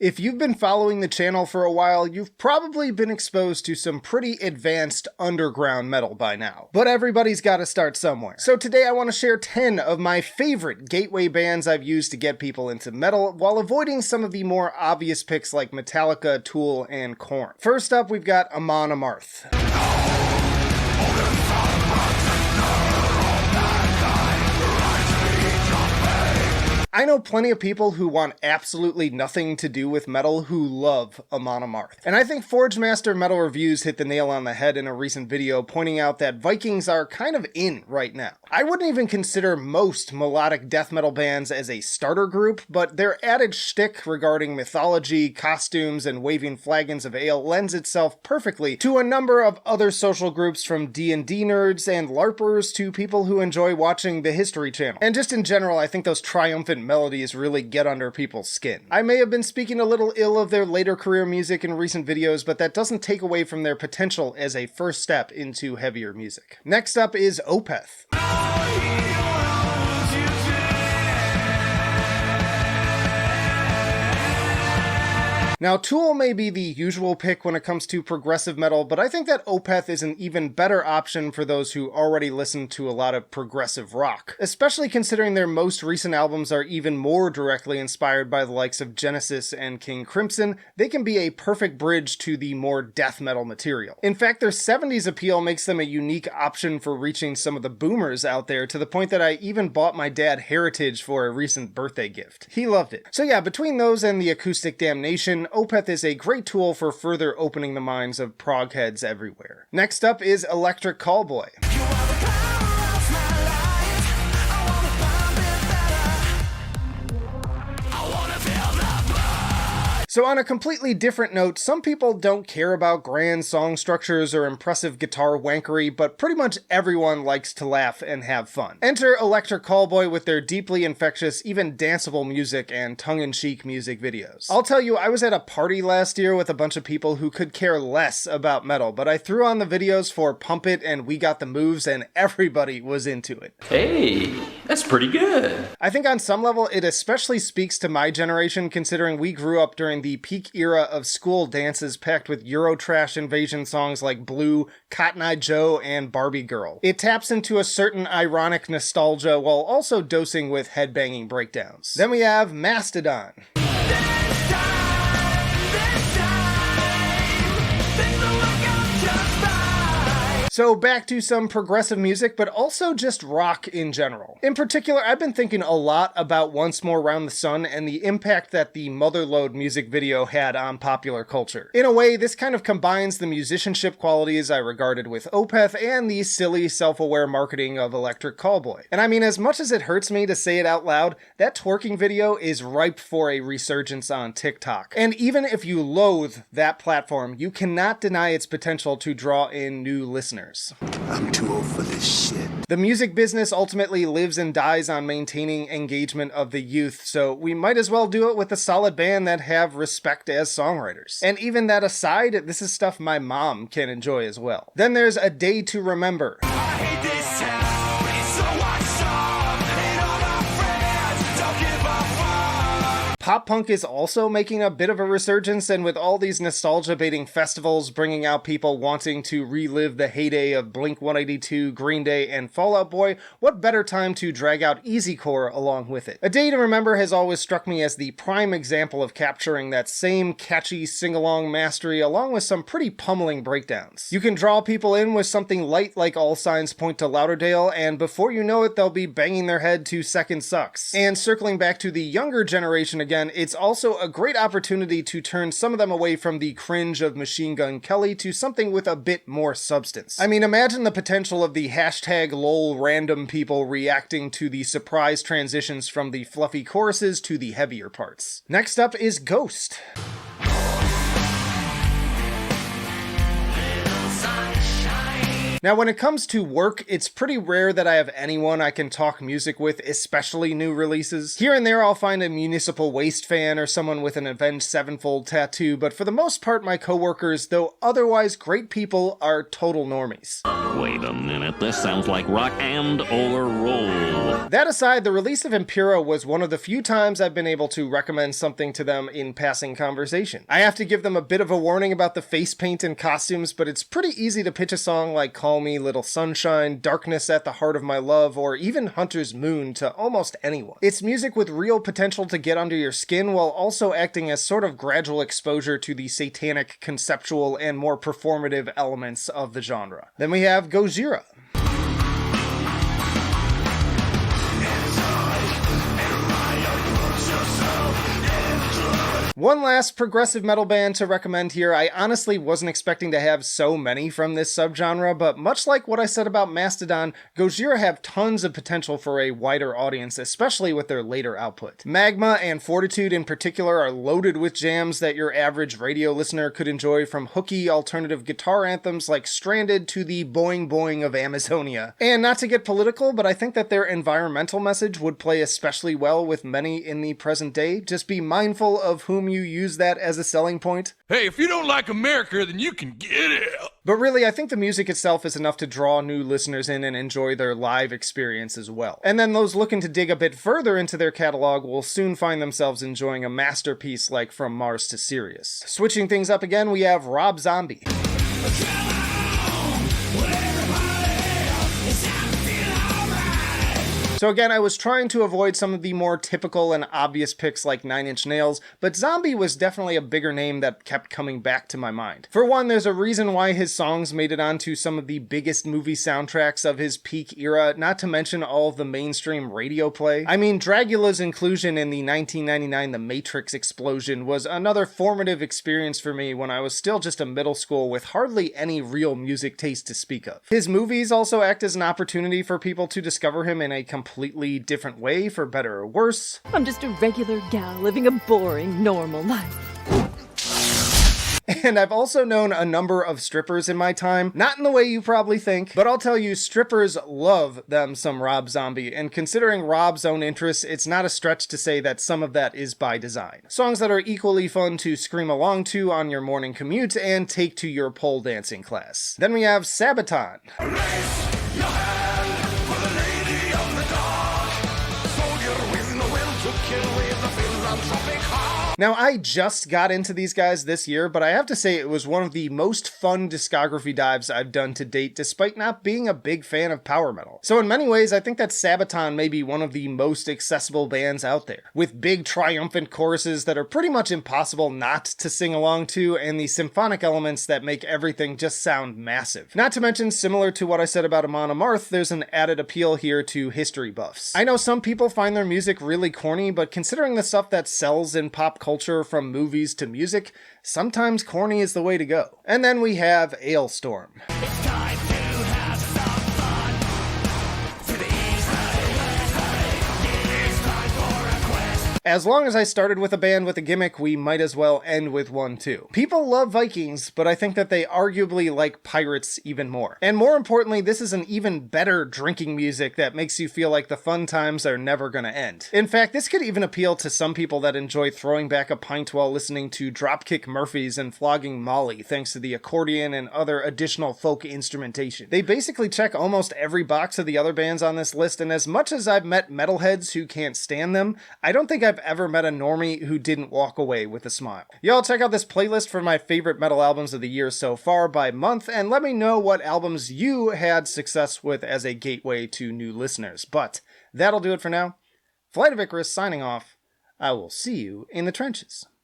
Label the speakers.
Speaker 1: If you've been following the channel for a while, you've probably been exposed to some pretty advanced underground metal by now. But everybody's gotta start somewhere. So today I want to share 10 of my favorite gateway bands I've used to get people into metal, while avoiding some of the more obvious picks like Metallica, Tool, and Korn. First up, we've got Amon Amarth. I know plenty of people who want absolutely nothing to do with metal who love Amon Amarth. And I think Forge Master Metal Reviews hit the nail on the head in a recent video, pointing out that Vikings are kind of in right now. I wouldn't even consider most melodic death metal bands as a starter group, but their added shtick regarding mythology, costumes, and waving flagons of ale lends itself perfectly to a number of other social groups, from D&D nerds and LARPers to people who enjoy watching the History Channel. And just in general, I think those triumphant melodies really get under people's skin. I may have been speaking a little ill of their later career music in recent videos, but that doesn't take away from their potential as a first step into heavier music. Next up is Opeth. Now, Tool may be the usual pick when it comes to progressive metal, but I think that Opeth is an even better option for those who already listen to a lot of progressive rock, especially considering their most recent albums are even more directly inspired by the likes of Genesis and King Crimson. They can be a perfect bridge to the more death metal material. In fact, their 70s appeal makes them a unique option for reaching some of the boomers out there, to the point that I even bought my dad Heritage for a recent birthday gift. He loved it. So yeah, between those and the Acoustic Damnation, Opeth is a great tool for further opening the minds of prog heads everywhere. Next up is Electric Cowboy. So on a completely different note, some people don't care about grand song structures or impressive guitar wankery, but pretty much everyone likes to laugh and have fun. Enter Electric Cowboy with their deeply infectious, even danceable music and tongue-in-cheek music videos. I'll tell you, I was at a party last year with a bunch of people who could care less about metal, but I threw on the videos for Pump It and We Got the Moves, and everybody was into it.
Speaker 2: Hey, that's pretty good.
Speaker 1: I think on some level it especially speaks to my generation, considering we grew up during the peak era of school dances packed with Eurotrash invasion songs like Blue, Cotton Eye Joe, and Barbie Girl. It taps into a certain ironic nostalgia while also dosing with headbanging breakdowns. Then we have Mastodon. So back to some progressive music, but also just rock in general. In particular, I've been thinking a lot about Once More Round the Sun and the impact that the Motherlode music video had on popular culture. In a way, this kind of combines the musicianship qualities I regarded with Opeth and the silly, self-aware marketing of Electric Cowboy. And I mean, as much as it hurts me to say it out loud, that twerking video is ripe for a resurgence on TikTok. And even if you loathe that platform, you cannot deny its potential to draw in new listeners.
Speaker 3: I'm too old for this shit.
Speaker 1: The music business ultimately lives and dies on maintaining engagement of the youth, so we might as well do it with a solid band that have respect as songwriters. And even that aside, this is stuff my mom can enjoy as well. Then there's A Day to Remember. I hate this town, it's so washed up, and all my friends don't give a fuck. Pop punk is also making a bit of a resurgence, and with all these nostalgia-baiting festivals bringing out people wanting to relive the heyday of Blink-182, Green Day, and Fall Out Boy, what better time to drag out easycore along with it? A Day to Remember has always struck me as the prime example of capturing that same catchy sing-along mastery along with some pretty pummeling breakdowns. You can draw people in with something light like All Signs Point to Lauderdale, and before you know it, they'll be banging their head to Second Sucks. And circling back to the younger generation again, it's also a great opportunity to turn some of them away from the cringe of Machine Gun Kelly to something with a bit more substance. I mean, imagine the potential of the hashtag lol random people reacting to the surprise transitions from the fluffy choruses to the heavier parts. Next up is Ghost. Now, when it comes to work, it's pretty rare that I have anyone I can talk music with, especially new releases. Here and there, I'll find a Municipal Waste fan or someone with an Avenged Sevenfold tattoo, but for the most part, my coworkers, though otherwise great people, are total normies.
Speaker 4: Wait a minute, this sounds like rock and or roll.
Speaker 1: That aside, the release of Imperial was one of the few times I've been able to recommend something to them in passing conversation. I have to give them a bit of a warning about the face paint and costumes, but it's pretty easy to pitch a song like Call Me Little Sunshine, Darkness at the Heart of My Love, or even Hunter's Moon to almost anyone. It's music with real potential to get under your skin while also acting as sort of gradual exposure to the satanic, conceptual, and more performative elements of the genre. Then we have Gojira. One last progressive metal band to recommend here. I honestly wasn't expecting to have so many from this subgenre, but much like what I said about Mastodon, Gojira have tons of potential for a wider audience, especially with their later output. Magma and Fortitude in particular are loaded with jams that your average radio listener could enjoy, from hooky alternative guitar anthems like Stranded to the Boing Boing of Amazonia. And not to get political, but I think that their environmental message would play especially well with many in the present day. Just be mindful of whom you use that as a selling point.
Speaker 5: Hey, if you don't like America, then you can get out.
Speaker 1: But really, I think the music itself is enough to draw new listeners in and enjoy their live experience as well. And then those looking to dig a bit further into their catalog will soon find themselves enjoying a masterpiece like From Mars to Sirius. Switching things up again, we have Rob Zombie. So again, I was trying to avoid some of the more typical and obvious picks like Nine Inch Nails, but Zombie was definitely a bigger name that kept coming back to my mind. For one, there's a reason why his songs made it onto some of the biggest movie soundtracks of his peak era, not to mention all of the mainstream radio play. I mean, Dragula's inclusion in the 1999 The Matrix explosion was another formative experience for me when I was still just a middle school with hardly any real music taste to speak of. His movies also act as an opportunity for people to discover him in a completely different way, for better or worse.
Speaker 6: I'm just a regular gal living a boring, normal life.
Speaker 1: And I've also known a number of strippers in my time, not in the way you probably think, but I'll tell you, strippers love them some Rob Zombie, and considering Rob's own interests, it's not a stretch to say that some of that is by design. Songs that are equally fun to scream along to on your morning commute and take to your pole dancing class. Then we have Sabaton. Now, I just got into these guys this year, but I have to say it was one of the most fun discography dives I've done to date, despite not being a big fan of power metal. So in many ways, I think that Sabaton may be one of the most accessible bands out there, with big triumphant choruses that are pretty much impossible not to sing along to, and the symphonic elements that make everything just sound massive. Not to mention, similar to what I said about Amon Amarth, there's an added appeal here to history buffs. I know some people find their music really corny, but considering the stuff that sells in pop culture from movies to music, sometimes corny is the way to go. And then we have Alestorm. As long as I started with a band with a gimmick, we might as well end with one too. People love Vikings, but I think that they arguably like pirates even more. And more importantly, this is an even better drinking music that makes you feel like the fun times are never gonna end. In fact, this could even appeal to some people that enjoy throwing back a pint while listening to Dropkick Murphys and flogging Molly thanks to the accordion and other additional folk instrumentation. They basically check almost every box of the other bands on this list, and as much as I've met metalheads who can't stand them, I don't think I've ever met a normie who didn't walk away with a smile. Y'all check out this playlist for my favorite metal albums of the year so far by month, and let me know what albums you had success with as a gateway to new listeners. But that'll do it for now. Flight of Icarus signing off. I will see you in the trenches.